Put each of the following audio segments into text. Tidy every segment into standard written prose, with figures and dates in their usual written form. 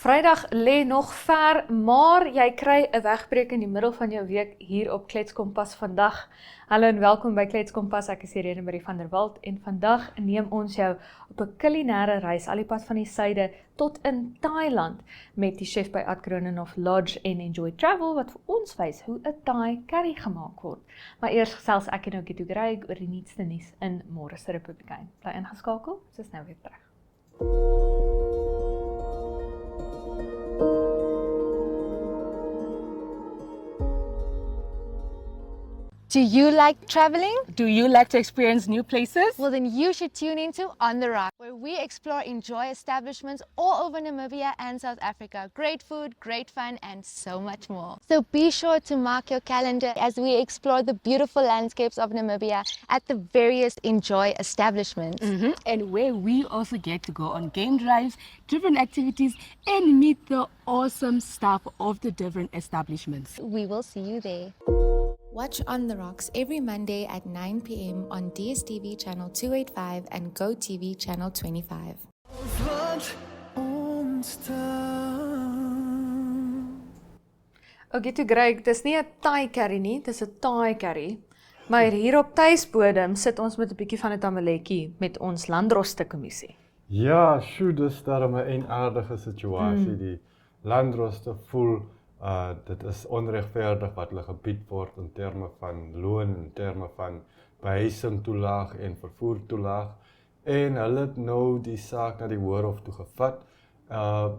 Vrydag lê nog ver, maar jy kry 'n wegbreek in die middel van jou week hier op Kletskompas vandag. Hallo en welkom by Kletskompas, ek is Irene Marie van der Walt en vandag neem ons jou op 'n kulinaire reis al die pad van die suide tot in Thailand met die chef by Ad Kronenhof Lodge en Enjoy Travel wat vir ons wys hoe 'n Thai curry gemaak word. Maar eers gesels ek en Ogitu Greig oor die nuutste nuus in Môre se Republikein. Bly ingeskakel, ons is nou weer terug. Do you like traveling? Do you like to experience new places? Well, then you should tune into On the Rock, where we explore Enjoy establishments all over Namibia and South Africa. Great food, great fun, and so much more. So be sure to mark your calendar as we explore the beautiful landscapes of Namibia at the various Enjoy establishments. And where we also get to go on game drives, different activities, and meet the awesome staff of the different establishments. We will see you there. Watch On the Rocks every Monday at 9 p.m. on DSTV channel 285 and GoTV channel 25. Ogitu Greig, dis nie 'n Thai curry nie, dis 'n Thai curry. Maar hier op tuisbodem sit ons met 'n bietjie van 'n tamaletjie met ons Landdroste kommissie. Ja, sjoe, dis daarom 'n eienaardige situasie. Die landdroste voel dit is onregverdig wat hulle gebied word in terme van loon, in terme van behuisingtoelaag en vervoertoelaag. En hulle het nou die saak na die Hoërhof toe gevat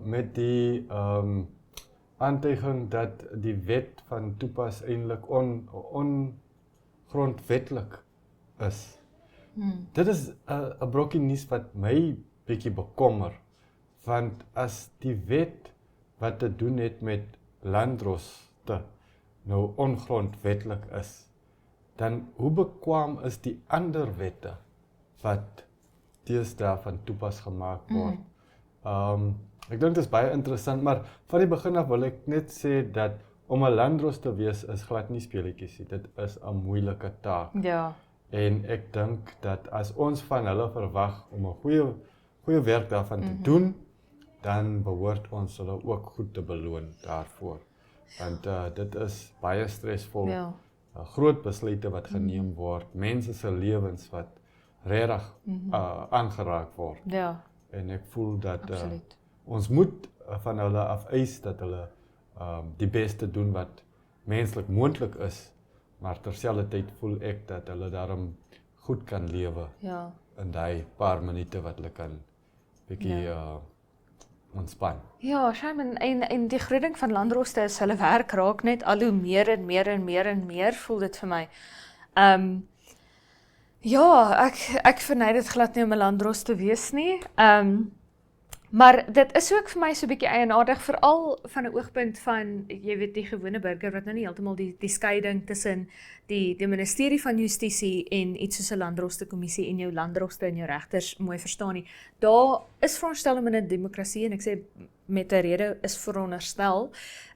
met die aantuiging dat die wet van toepas eintlik ongrondwetlik is. Dit is 'n brokkie nuus wat my bietjie bekommer, want as die wet wat te doen het met landdroste nou ongrondwetlik is, dan hoe bekwaam is die ander wette wat deesdae van toepas gemaak word? Ek dink dit is baie interessant, maar van die begin af wil ek net sê dat om 'n landdros te wees is glad nie speletjies nie. Dit is 'n moeilike taak. Ja. En ek dink dat as ons van hulle verwag om 'n goeie werk daarvan te doen, dan behoort ons hulle ook goed te beloon daarvoor. Want dit is baie stresvol, groot besluite wat geneem word, mense se lewens wat regtig aangeraak word. Ja. En ek voel dat ons moet van hulle af eis dat hulle die beste doen wat menslik moontlik is, maar terselfdertyd voel ek dat hulle daarom goed kan lewe in daai paar minute wat hulle kan bietjie ontspan. Ja, Sherman, en die groot ding van landdroste is hulle werk raak net al hoe meer en meer en meer en meer, voel dit vir my. Ja, ek verny dit glad nie om 'n landdros te wees nie. Maar dit is ook vir my so 'n bietjie eienaardig, veral van 'n oogpunt van, jy weet, die gewone burger wat nou nie heeltemal die skeiding tussen die ministerie van Justisie en iets soos 'n landdroste kommissie en jou landdroste en jou regters mooi verstaan nie. Daar is veronderstel om in 'n demokrasie, en ek sê met 'n rede is veronderstel,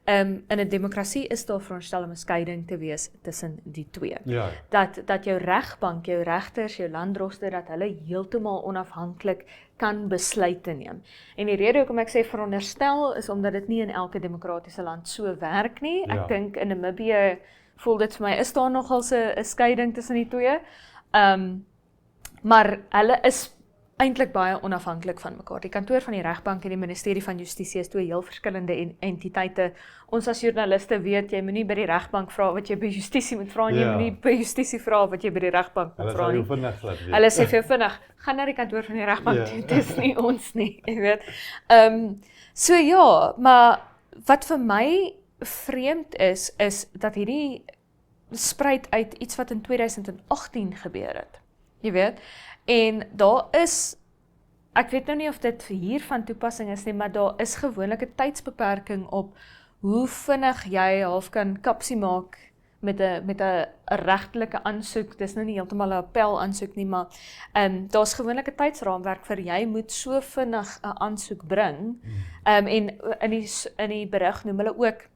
in 'n demokrasie is daar veronderstel om 'n skeiding te wees tussen die twee. Ja. Dat jou regbank, jou regters, jou landdroste, dat hulle heeltemal onafhanklik kan besluite neem. En die rede hoekom ek sê veronderstel is omdat dit nie in elke demokratiese land so werk nie. Ek dink in Namibië voel dit vir my, is daar nogal 'n skeiding tussen die twee. Maar hulle is eintlik baie onafhanklik van mekaar. Die kantoor van die regbank en die ministerie van Justisie is twee heel verskillende entiteite. Ons as joernaliste weet, jy moenie by die regbank vra wat jy by Justisie moet vra, en jy moenie by Justisie vra wat jy by die regbank moet vra nie. Hulle sê vir jou vinnig, gaan na die kantoor van die regbank toe, dit is nie ons nie, jy weet. So ja, maar wat vir my vreemd is dat hierdie spruit uit iets wat in 2018 gebeur het, jy weet. En daar is, ek weet nou nie of dit hier van toepassing is nie, maar daar is gewoonlik 'n tydsbeperking op hoe vinnig jy half kan kapsie maak met 'n regtelike aansoek. Dis nou nie heeltemal 'n appel aansoek nie, maar daar's gewoonlik 'n tydsraamwerk vir jy moet so vinnig 'n aansoek bring. En in die berig noem hulle ook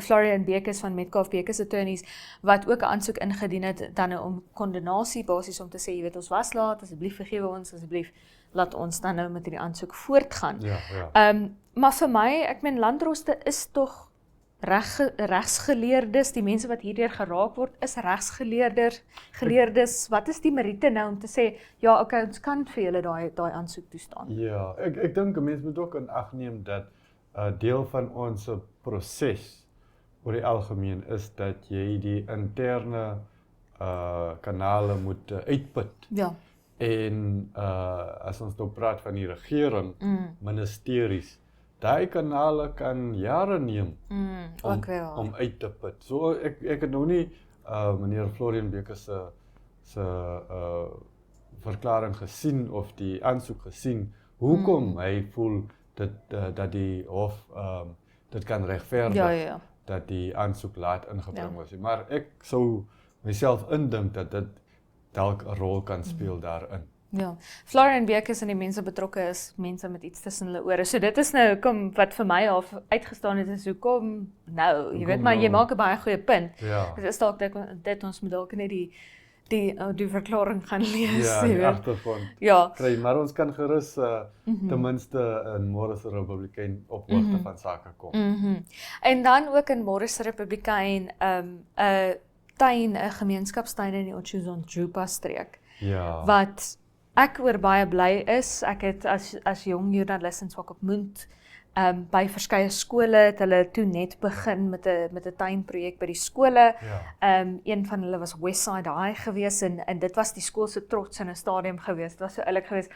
Florian Bekes van Metcalf Bekes Attorneys, wat ook 'n aansoek ingedien het dan om kondonasie basis om te sê, jy weet, ons was laat, asseblief vergewe ons, asseblief laat ons dan nou met hierdie aansoek voortgaan. Maar vir my, ek meen landroste is tog regsgeleerdes, die mense wat hierdeur geraak word, is regsgeleerdes. Wat is die meriete nou om te sê, ja, okay, ons kan vir julle daai aansoek toestaan? Ja, ek dink 'n mens moet ook in ag neem dat deel van ons proses oor die algemeen is dat jy die interne kanale moet uitput. Ja. En as ons nou praat van die regering, ministeries, daai kanale kan jare neem om uit te put. So ek het nou nie meneer Florian Bekes se verklaring gesien of die aansoek gesien, hoekom hy voel dat die hof dit kan regverdig dat die aansoek laat ingebring was. Maar ek sou myself indink dat dit dalk 'n rol kan speel daarin. Ja, Florian Bekes en die mense betrokke is mense met iets tussen hulle ore. So dit is nou hoekom wat vir my half uitgestaan het, is hoekom nou, jy weet, maar jy maak 'n baie goeie punt. Ja. Dit is dalk dit ons moet dalk net die verklaring gaan lees. Ja, die agtergrond kry, maar ons kan gerus ten minste in môre se Republikein op hoogte van sake kom. En dan ook in môre se Republikein 'n gemeenskapstuin in die Otjizo-Njupa streek. Ja. Wat ek oor baie bly is. Ek het as jong joernalis in Swakopmund by verskeie skole het hulle toe net begin met 'n tuinprojek by die skole. Een van hulle was Westside High gewees en dit was die skool se trots in 'n stadium gewees. Dit was so oulik gewees.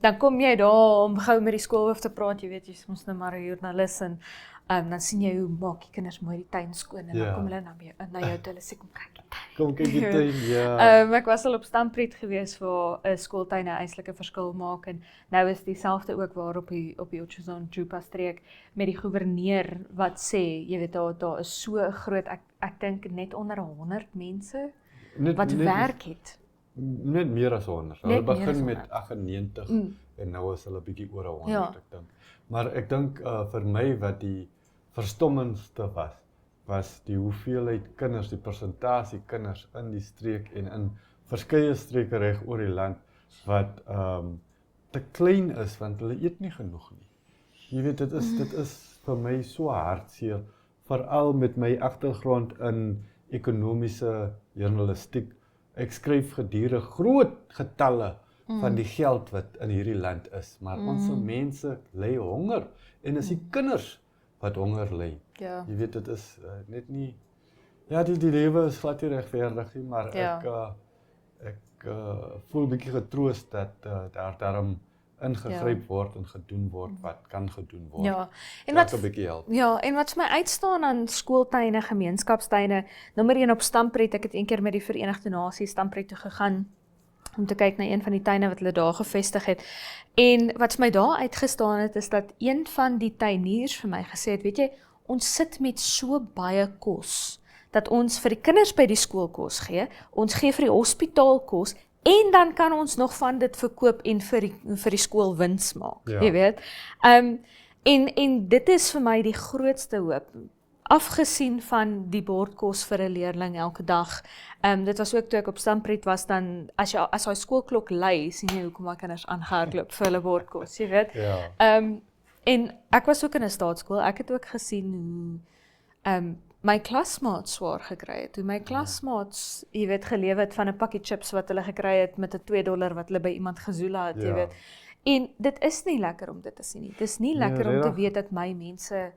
Dan kom jy daar om gou met die skoolhoof te praat, jy weet, jy's mos nou maar 'n joernalis en dan sien jy hoe maak die kinders mooi die tuin skoon en dan kom hulle na jou toe, hulle sê kom kyk die tuin. Kom kyk die tuin, Ek was al op Stampret gewees waar 'n skooltuin 'n eislike verskil maak en nou is dieselfde ook waar op die Otjizo-Njupa streek met die goewerneur wat sê, jy weet, daar is so 'n groot, ek dink net onder 100 mense wat werk het. Net meer as 100. Hulle begin met 98 en nou is hulle bietjie oor 100, ek dink. Maar ek dink vir my wat die verstommendste was die hoeveelheid kinders, die persentasie kinders in die streek en in verskeie streke reg oor die land wat te klein is want hulle eet nie genoeg nie. Jy weet, dit is vir my so hartseer, veral met my agtergrond in ekonomiese journalistiek. Ek skryf gedurig groot getalle van die geld wat in hierdie land is, maar ons mense ly honger en is die kinders wat honger ly. Ja. Jy weet, dit is net nie, ja, die lewe is glad nie regverdig nie, maar ek voel bietjie getroost dat daar daarom ingegryp word en gedoen word wat kan gedoen word. Ja, en wat 'n bietjie help. Ja, en wat vir my uitstaan aan skooltuine, gemeenskapstuine, nommer 1 op Stampret, ek het eendag met die Verenigde Nasies Stampret toe gegaan om te kyk na een van die tuine wat hulle daar gevestig het. En wat vir my daar uitgestaan het, is dat een van die tuiniers vir my gesê het, weet jy, ons sit met so baie kos, dat ons vir die kinders by die skool kos gee, ons gee vir die hospitaal kos, en dan kan ons nog van dit verkoop en vir die skool wins maak, jy weet. En dit is vir my die grootste hoop, afgesien van die bordkos vir 'n leerling elke dag. Dit was ook toe ek op Stampret was, dan as daai skoolklok lui, sien jy hoekom my kinders aangehardloop vir hulle bordkos, jy weet. En ek was ook in 'n staatskool, ek het ook gesien hoe my klasmaats swaar gekry het, hoe my klasmaats, jy weet, gelewe het van 'n pakkie chips wat hulle gekry het met 'n $2 wat hulle by iemand gezoela het, jy weet. En dit is nie lekker om dit te sien nie. Dit is nie lekker om te weet dat my mense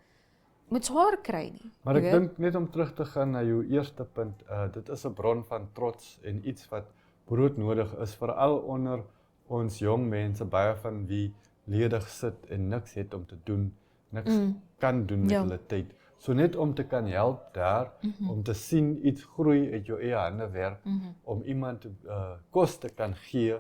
moet swaar kry nie. Maar ek dink net om terug te gaan na jou eerste punt, dit is 'n bron van trots en iets wat broodnodig is, veral onder ons jong mense, baie van wie ledig sit en niks het om te doen, niks kan doen met hulle tyd. So net om te kan help daar, om te sien iets groei uit jou eie hande werk, om iemand kos te kan gee,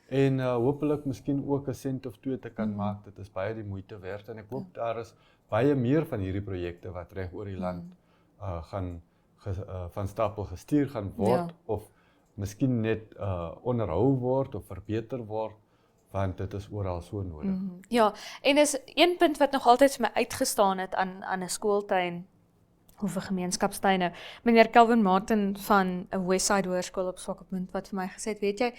en hopelik miskien ook 'n sent of 2 te kan maak, dit is baie die moeite werd, en ek hoop daar is baie meer van hierdie projekte wat reg oor die land van stapel gestuur gaan word, of miskien net onderhou word of verbeter word, want dit is oral so nodig. Ja, en is een punt wat nog altyd vir my uitgestaan het aan 'n skooltuin, of 'n gemeenskapstuin nou. Meneer Calvin Martin van 'n Westside Hoërskool op Swakopmund wat vir my gesê het, weet jy,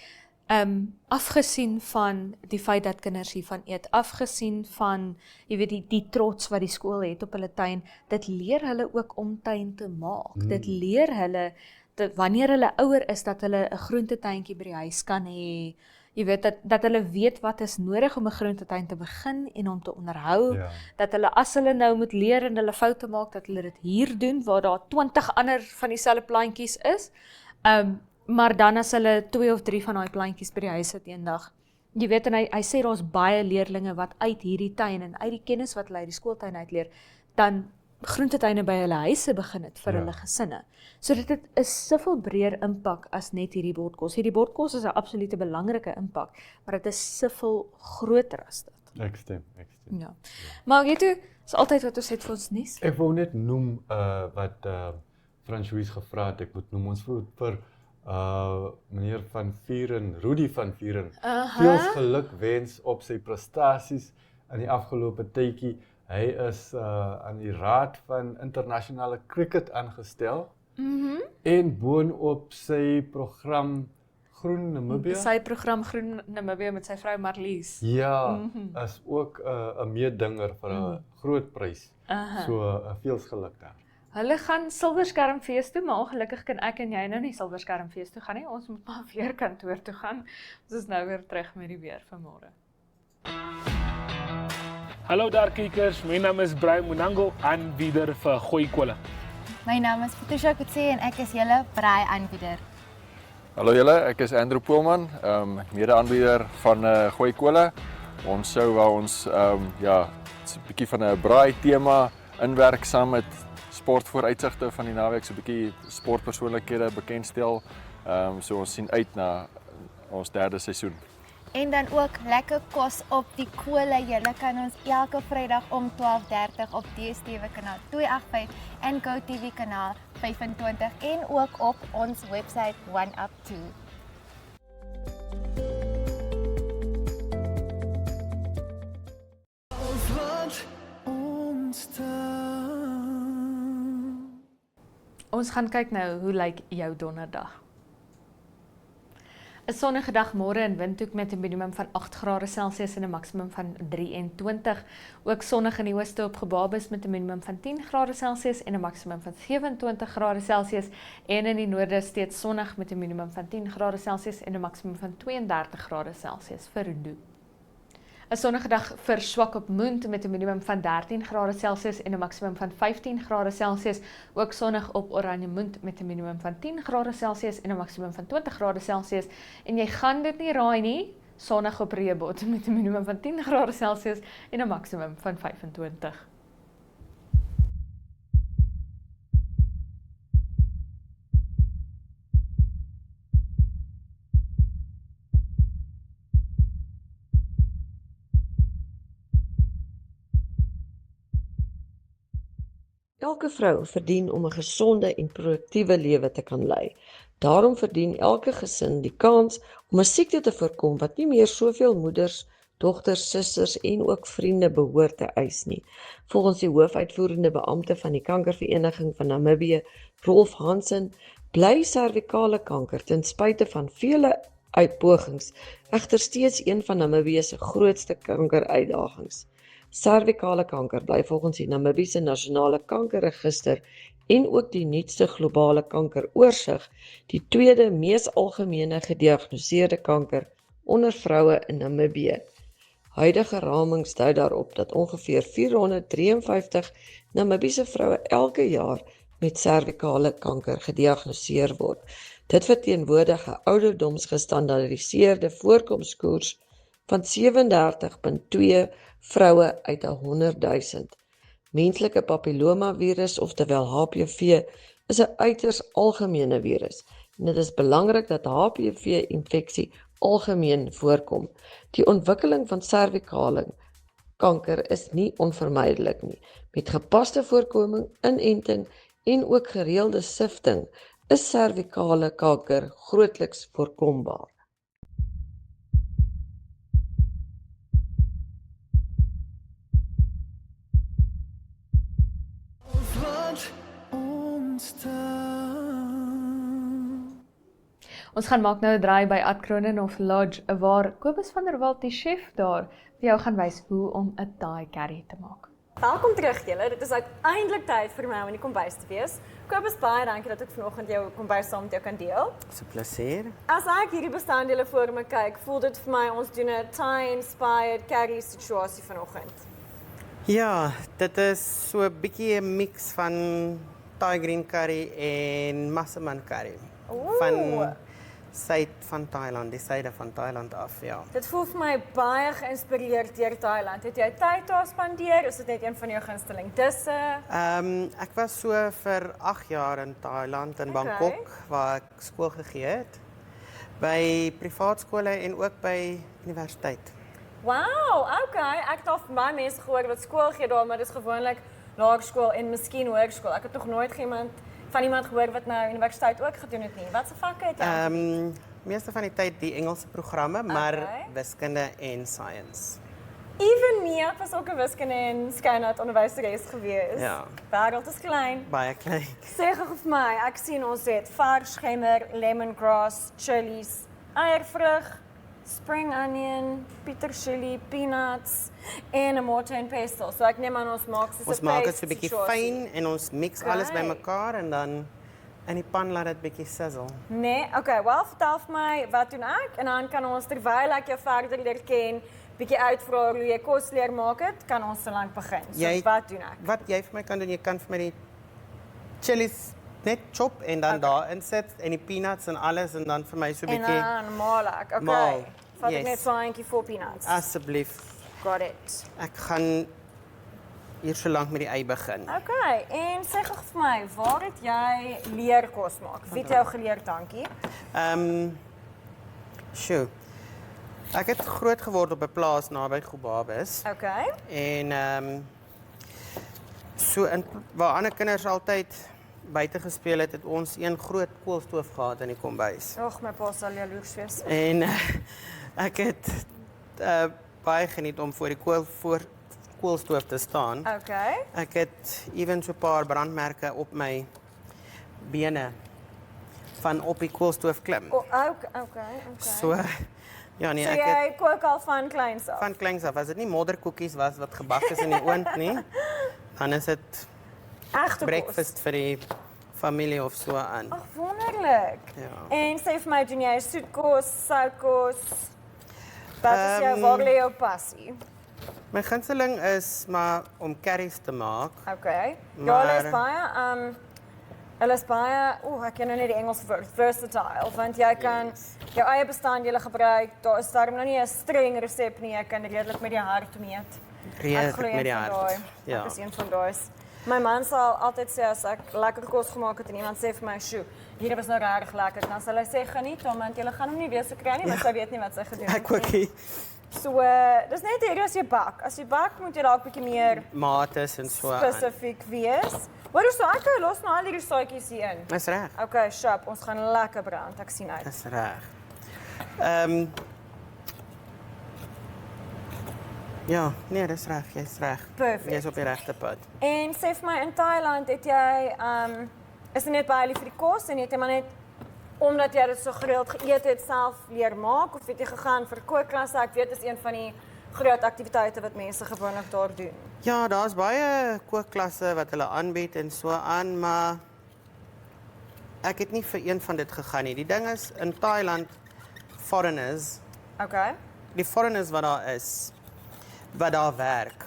afgesien van die feit dat kinders hiervan eet, afgesien van, jy weet, die trots wat die skool het op hulle tuin, dit leer hulle ook om tuin te maak. Dit leer hulle, wanneer hulle ouer is, dat hulle 'n groentetuintjie by die huis kan hê. Jy weet, dat hulle weet wat is nodig om 'n groentetuin te begin en om te onderhou, dat hulle as hulle nou moet leer en hulle foute maak, dat hulle dit hier doen, waar daar 20 ander van dieselfde plantjies is, maar dan as hulle 2 of 3 van daai plantjies by die huis het eendag, jy weet, en hy sê daar's baie leerlinge wat uit hierdie tuin en uit die kennis wat hulle uit die skooltuin uitleer, dan groentetuine by hulle huise begin het vir hulle gesinne. So dit het 'n soveel breër impak as net hierdie bordkos. Hierdie bordkos is 'n absolute belangrike impak, maar dit is soveel groter as dit. Ek stem. Ja. Maar weet jy, is altyd wat ons het vir ons nuus. Ek wou net noem wat François gevra het, ek moet noem ons vir meneer Van Vuren, Rudy Van Vuren, veel geluk wens op sy prestasies in die afgelope tydjie. Hy is aan die Raad van Internasionale Cricket aangestel en boonop sy program Groen Namibië. Sy program Groen Namibië met sy vrou Marlies. Ja, is ook 'n meedinger vir 'n groot prys. So veel geluk daar. Hulle gaan Silverskermfees toe, maar ongelukkig kan ek en jy nou nie Silverskermfees toe gaan nie. Ons moet maar weer kantoor toe gaan. Ons is nou weer terug met die weer vanmôre. Hallo daar kykers, my naam is Brian Munango, aanbieder vir Gooi Kolle. My naam is Patricia Kutse en ek is julle braai-aanbieder. Hallo julle, ek is Andrew Poelman, mede-aanbieder van Gooi Kolle. Ons sou wou ons 'n bietjie van 'n braai tema inwerk saam met sportvooruitsigte van die naweek, so 'n bietjie sportpersoonlikhede bekendstel. So ons sien uit na ons 3de seisoen. En dan ook lekker kos op die kole. Julle kan ons elke Vrydag om 12:30 op DStv kanaal 285 en GoTV kanaal 25 en ook op ons webwerf OneUp2. Ons gaan kyk nou hoe lyk jou donderdag. 'n Sonnige dag môre in Windhoek met 'n minimum van 8 grade Celsius en 'n maksimum van 23. Ook sonnig in die ooste op Gebabis met 'n minimum van 10 grade Celsius en 'n maksimum van 27 grade Celsius en in die noorde steeds sonnig met 'n minimum van 10 grade Celsius en 'n maksimum van 32 grade Celsius vir Roodepoort. 'n Sonnige dag vir Swakopmund met 'n minimum van 13 grade Celsius en 'n maksimum van 15 grade Celsius. Ook sonnig op Oranjemund met 'n minimum van 10 grade Celsius en 'n maksimum van 20 grade Celsius. En jy gaan dit nie raai nie, sonnig op Rehoboth met 'n minimum van 10 grade Celsius en 'n maksimum van 25. Elke vrou verdien om 'n gesonde en produktiewe lewe te kan lei. Daarom verdien elke gesin die kans om 'n siekte te voorkom wat nie meer soveel moeders, dogters, susters en ook vriende behoort te eis nie. Volgens die hoofuitvoerende beampte van die Kankervereniging van Namibië, Rolf Hansen, bly servikale kanker ten spyte van vele uitpogings egter steeds een van Namibië se grootste kankeruitdagings. Servikale kanker bly volgens die Namibiese Nasionale Kankerregister en ook die nuutste globale kankeroorsigg die tweede mees algemene gediagnoseerde kanker onder vroue in Namibië. Huidige ramings dui daarop dat ongeveer 453 Namibiese vroue elke jaar met servikale kanker gediagnoseer word. Dit verteenwoordig 'n ouderdomsgestandaardiseerde voorkomskoers van 37,2 vroue uit 100,000. Menslike papillomavirus, oftewel HPV, is 'n uiters algemene virus en dit is belangrik dat HPV-infeksie algemeen voorkom. Die ontwikkeling van servikale kanker is nie onvermydelik nie. Met gepaste voorkoming, inenting en ook gereelde sifting is servikale kanker grootliks voorkombaar. Ons gaan maak nou 'n draai by Adkronenhof Lodge waar Kobus van der Walt, die chef daar, vir jou gaan wys hoe om 'n Thai curry te maak. Welkom terug julle, dit is uiteindelik tyd vir my om in die kombuis te wees. Kobus, baie dankie dat ek vanoggend jou kombuis saam met jou kan deel. Dis 'n plesier. As ek hierdie bestanddele voor my kyk, voel dit vir my ons doen 'n Thai-inspired curry situasie vanoggend. Ja, dit is so 'n bietjie 'n mix van Thai green curry en massaman curry. Van suid van Thailand, die suide van Thailand af, ja. Dit voel vir my baie geïnspireerd deur Thailand. Het jy tyd daar spandeer? Is dit net een van jou gunsteling disse? Ek was so vir 8 jaar in Thailand in Bangkok waar ek skool gegee het. By privaat skole en ook by universiteit. Wow, okay. Ek het al van baie mense gehoor wat skool gee daar, maar dis gewoonlik laerskool en miskien hoërskool. Ek het nog nooit van iemand gehoor wat nou universiteit ook gedoen het nie. Watse vakke het jy? Meeste van die tyd die Engelse programme, maar wiskunde en science. Even me, ek was ook 'n wiskunde en skynheid onderwyseres gewees. Ja. Wêreld is klein. Baie klein. Sê gou vir my, ek sien ons het vars, gemmer, lemongrass, chilies, eiervrug, spring onion, petersilie, peanuts en 'n mortar and pestle. So ek neem aan ons maak soos 'n Ons maak dit so 'n bietjie fyn en ons mix alles bymekaar en dan in die pan laat dit bietjie sizzle. Nee, okay, wel vertel vir my wat doen ek en dan kan ons terwyl ek jou verder leer ken, bietjie uitvra hoe jy kos leer maak het, kan ons so lank begin. So wat doen ek? Wat jy vir my kan doen, jy kan vir my die chilies net chop en dan daarin sit en die peanuts en alles en dan vir my so 'n bietjie En dan maal ek. Okay. Vat ek net so 'n handjie vol peanuts. Asseblief. Got it. Ek gaan hier so lank met die ei begin. Okay, en sê gou vir my, waar het jy leer kos maak? Wie het jou geleer, dankie? Ek het groot geword op 'n plaas naby Gobabis. Okay. En waar ander kinders altyd buite gespeel het, het ons een groot koolstoof gehad in die kombuis. Och, my pa sal jaloers wees. En ek het baie geniet om voor die koolstoof te staan. Okay. Ek het ewen so 'n paar brandmerke op my bene van op die koolstoof klim. Okay. So ja nee, so ek het kook al van kleins af. Van kleins af. As dit nie modderkoekies was wat gebak is in die oond nie, dan is dit egte breakfast vir die familie of so aan. Ag, wonderlik. Ja. En sê vir my, doen jy soetkos, soutkos? Wat is waar lê jou passie? My gunsteling is maar om curries te maak. Okay. Ja, hulle is baie, ek ken nou net die Engelse woord, versatile, want jy kan jou eie bestanddele gebruik. Daar is daarom nou nie 'n streng resep nie, jy kan redelik met die hart meet. Redelik met die hart. Ja. Ek is een van daai. My man sal altyd sê as ek lekker kos gemaak het en iemand sê vir my, "Sjoe, hierdie was nou regtig lekker." Dan sal hy sê, "Geniet hom, want jy gaan hom nie weer so kry nie, want sy weet nie wat sy gedoen het." Ek ook nie. So, dis net hier as jy bak. As jy bak, moet jy dalk bietjie meer mates en so spesifiek wees. Hoor so, ek los nou al hierdie saadjies hier in. Dis reg. Okay, sharp, ons gaan lekker brand. Ek sien uit. Dis reg. Ja, nee, dis reg, jy's reg. Perfect. Jy's op die regte pad. En sê vir my, in Thailand het jy is jy net baie lief vir die kos en het jy maar net omdat jy dit so gereeld geëet het self leer maak of het jy gegaan vir kookklasse? Ek weet dis een van die groot aktiwiteite wat mense gewoonlik daar doen. Ja, daar's baie kookklasse wat hulle aanbied en so aan, maar ek het nie vir een van dit gegaan nie. Die ding is in Thailand foreigners. Okay. Die foreigners wat daar werk.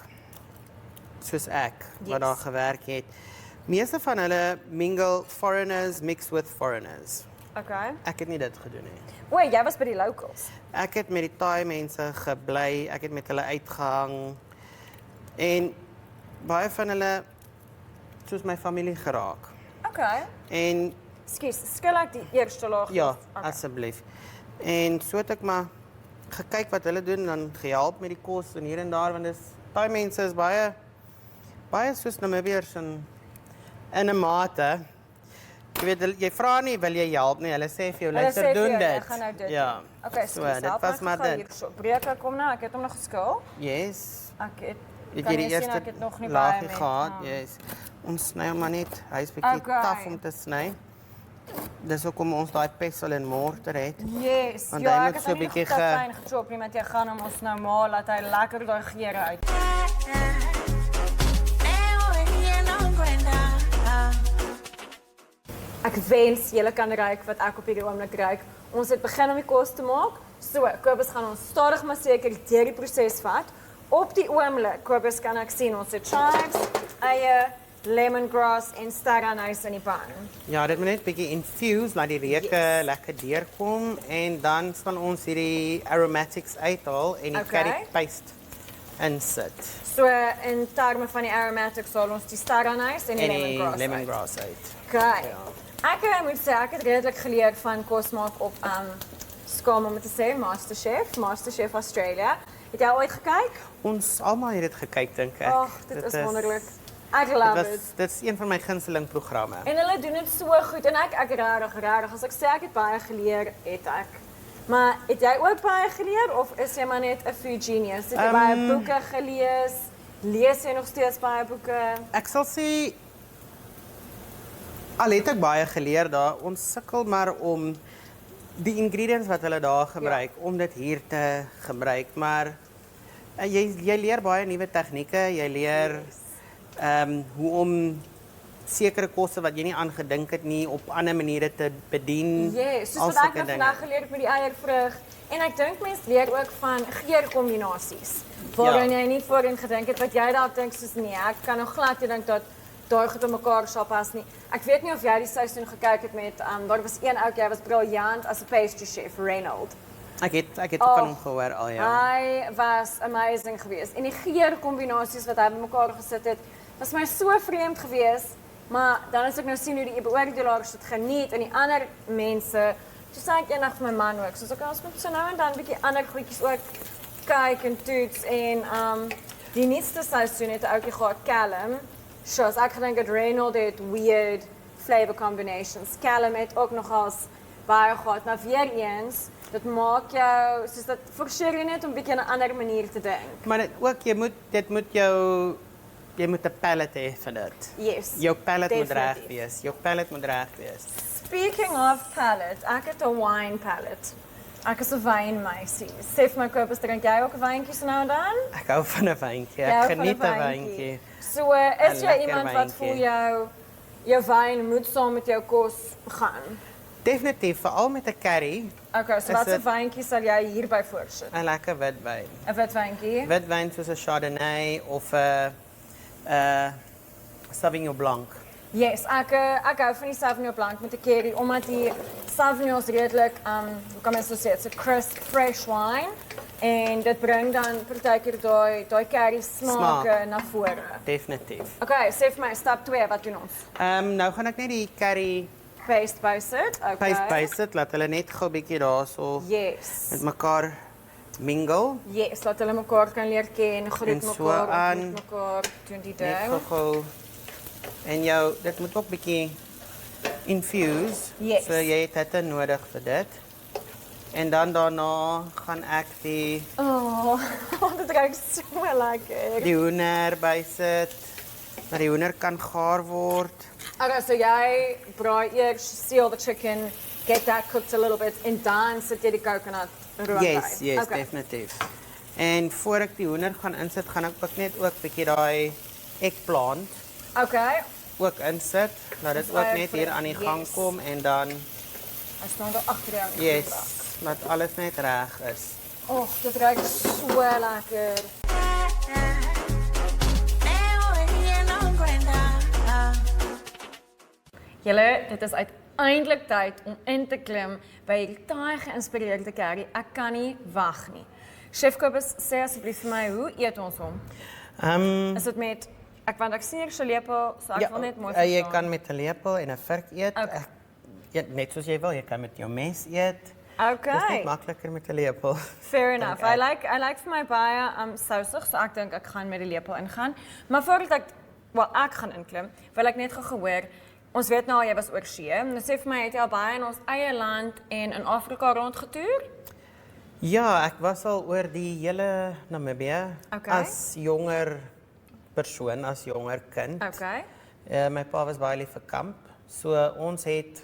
Soos ek wat daar gewerk het. Meeste van hulle mingle foreigners mixed with foreigners. Okay. Ek het nie dit gedoen nie. O, jy was by die locals. Ek het met die Thai mense gebly, ek het met hulle uitgehang en baie van hulle soos my familie geraak. Okay. En skil ek die eerste laag? Ja, asseblief. En so het ek maar gekyk wat hulle doen en dan gehelp met die kos en hier en daar want Thai mense is baie soos Namibiërs in 'n mate. Jy weet, jy vra nie, wil jy help nie, hulle sê vir jou, luister, doen dit. Ek gaan nou dit. Ja. Okay, so dit was maar dit. Breek kom nou, ek het hom nog geskil. Yes. Ek het jy die eerste ek het nog nie laagie gehad. Yes. Ons sny hom maar net. Hy's bietjie Okay. taaf om te sny. Dis hoekom ons daai pestle en mortar het. Yes. Want Ja, hy ek moet het so hom nie bietjie te fyn gechop nie, want jy gaan hom ons nou maal laat hy lekker daai geure uit. Ek wens julle kan ruik wat ek op hierdie oomblik ruik. Ons het begin om die kos te maak. So, Kobus gaan ons stadig maar seker deur die proses vat. Op die oomblik, Kobus kan ek sien ons het chives, eie, lemongrass en ster anise in die pan. Ja, dit moet net bietjie infuse, laat die reuke lekker deurkom en dan sal ons hierdie aromatics uithaal en die Okay. curry paste insit. So, in terme van die aromatics sal ons die ster anise en die lemongrass uit. Okay. Ek moet sê, ek het redelik geleer van kos maak op skaam om te sê, Masterchef Australia. Het jy ooit gekyk? Ons almal het dit gekyk dink ek. Ag, dit is wonderlik. Ek love dit. Dit is een van my gunsteling programme. En hulle doen dit so goed en ek regtig, as ek sê ek het baie geleer, het ek. Maar het jy ook baie geleer of is jy maar net 'n food genius? Het jy baie boeke gelees? Lees jy nog steeds baie boeke? Ek sal sê al het ek baie geleer daar, ons sukkel maar om die ingredients wat hulle daar gebruik, om dit hier te gebruik, maar jy leer baie nuwe tegnieke, jy leer hoe om sekere kosse wat jy nie aangedink het nie op ander maniere te bedien. Yes, soos wat ek nou vandag geleer het met die eiervrug. En ek dink mense leer ook van geurkombinasies. Waaraan jy nie voorheen gedink het wat jy dalk dink soos nee, ek kan nog glad nie dink dat daai goed op mekaar sal pas nie. Ek weet nie of jy die seisoen gekyk het met daar was een ou, hy was briljant as 'n pastry chef, Reynold. Ek het van hom gehoor al ja. Hy was amazing geweest. En die geurkombinasies wat hy bymekaar gesit het, was my so vreemd geweest. Maar dan as ek nou sien hoe die beoordelaars dit geniet en die ander mense, toe sê ek eendag vir my man ook, soos ek ons moet so nou en dan 'n bietjie ander goedjies ook kyk en toets en die nuutste seisoen het 'n ouetjie gehad, Callum. So as ek gedink het Reynold het weird flavor combinations. Callum het ook nogals baie gehad, maar weer eens, dit maak jou, soos dat forceer jy net om 'n bietjie 'n ander manier te dink. Maar jy moet 'n palate hê vir dit. Yes. Jou palate moet reg definitief. wees. Jou palate moet reg wees. Speaking of palate, ek het 'n wine palate. Ek is 'n wynmeisie. Sê vir my Kobus, drink jy ook 'n wyntjie so nou en dan? Ek hou van 'n wyntjie. Jy hou Ek van 'n geniet 'n wyntjie. wyntjie. So, is jy lekker iemand wat wyntjie. voel jou wyn moet saam met jou kos gaan? Definitief, veral met 'n curry. Okay, so Is watse dit- wyntjie sal jy hierby voorsit? 'n Lekker witwyn. 'n Witwyntjie? Witwyn soos 'n Chardonnay of 'n Sauvignon Blanc. Yes, ek hou van die Sauvignon Blanc met 'n curry omdat die Sauvignons redelik hoe kan mens so sê, it's a crisp fresh wine en dit bring dan partykeer daai curry smake na vore. Definitief. Okay, sê vir my stap 2, wat doen ons? Nou gaan ek net die curry Paste bysit. Okay. paste bysit, laat hulle net gou 'n bietjie daarso Yes. met mekaar mingle. Yes, laat hulle mekaar kan leer ken, groet En so mekaar, aan. ontmoet mekaar, doen die Net ding. gou. En dit moet ook bietjie infuse. Yes. So jy het dit nodig vir dit. En dan daarna gaan ek die Oh, dit ruik so lekker. die hoender bysit. Dat die hoender kan gaar word. Okay, so jy braai eers, seal the chicken, get that cooked a little bit, en dan sit jy die coconut room by. Yes, Okay. definitief. En voor ek die hoender gaan insit, gaan ek ook net ook bietjie daai eggplant Okay, ook insit. Laat dit Dis ook baie net hier aan die gang yes. kom en dan hy staan daar agter jou. in die yes, gebak. laat alles net reg is. Och, dit ruik so lekker. Julle, dit is uiteindelik tyd om in te klim by hierdie taai geïnspireerde curry. Ek kan nie wag nie. Chef Kobus, sê asseblief vir my, hoe eet ons hom? Is dit met want ek sien hier so lepel, so ek wil net mooi jy verstaan. kan met 'n lepel en 'n vork eet. Okay. Net soos jy wil, jy kan met jou mes eet. Dis Okay. net makliker met 'n lepel. Fair enough. Dink I like vir my baie sousig, so ek dink ek gaan met die lepel ingaan. Maar voordat ek gaan inklim, wil ek net gou hoor, ons weet nou jy was oor see. Nou sê vir my, het jy al baie in ons eie land en in Afrika rondgetoer? Ja, ek was al oor die hele Namibië Okay. as jonger persoon, as jonger kind. Okay. My pa was baie lief vir kamp. So ons het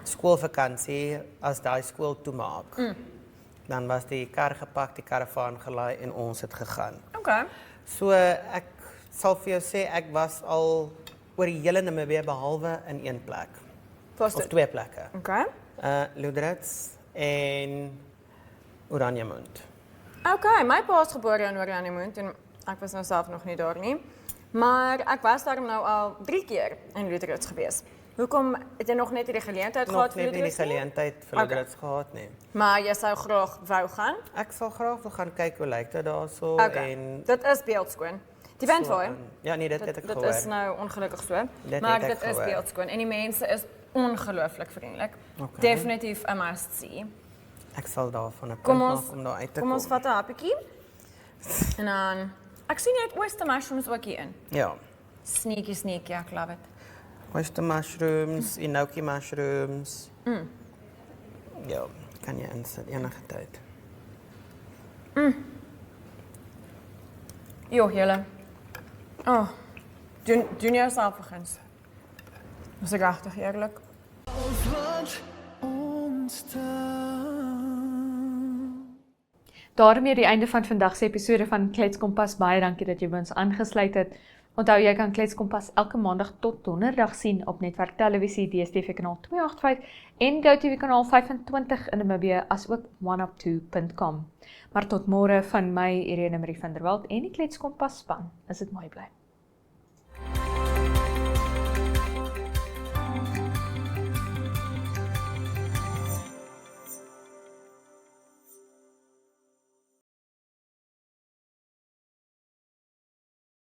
skoolvakansie as daai skool toemaak. Dan was die kar gepak, die karavaan gelaai en ons het gegaan. Okay. So ek sal vir jou sê ek was al oor die hele Namibië behalwe in een plek. Of 2 plekke. Okay. Loudrets en Oranjemund. Okay, my pa is gebore in Oranjemund en ek was nou self nog nie daar nie. Maar ek was daar nou al 3 keer in Loudrets gewees. Hoekom het jy nog net die geleentheid gehad vir Nog net nie die Loudrets nie? geleentheid vir Loudrets gehad nie. Maar jy sou graag wou gaan? Ek sal graag wil gaan kyk hoe lyk dit daarso Okay. en Dit is beeldskoon. Die band so, vaai. ja nee, dit het ek Dit gehoor. is nou ongelukkig so, Dit maar het ek dit is gehoor. beeldskoon en die mense is ongelooflik vriendelik. Okay. Definitief 'n must see. Ek sal daarvan 'n punt Kom ons maak om daar uit te kom kom. ons vat 'n happietjie. En dan ek sien jy het oyster mushrooms ook hier in. Ja. Sneaky, ek love it. Oyster mushrooms, enoki mushrooms. Ja, kan jy insit enige tyd. Jo, julle. Oh. Doen jouself 'n guns. Dis regtig eerlik. Daarmee die einde van vandag se episode van Kletskompas. Baie dankie dat jy by ons aangesluit het. Onthou jy kan Kletskompas elke maandag tot donderdag sien op Netwerk Televisie, DStv kanaal 285 en GoTV kanaal 25 in Namibië, asook oneup2.com. Maar tot môre van my Irene Marie van der Walt en die Kletskompas span. Is dit mooi bly.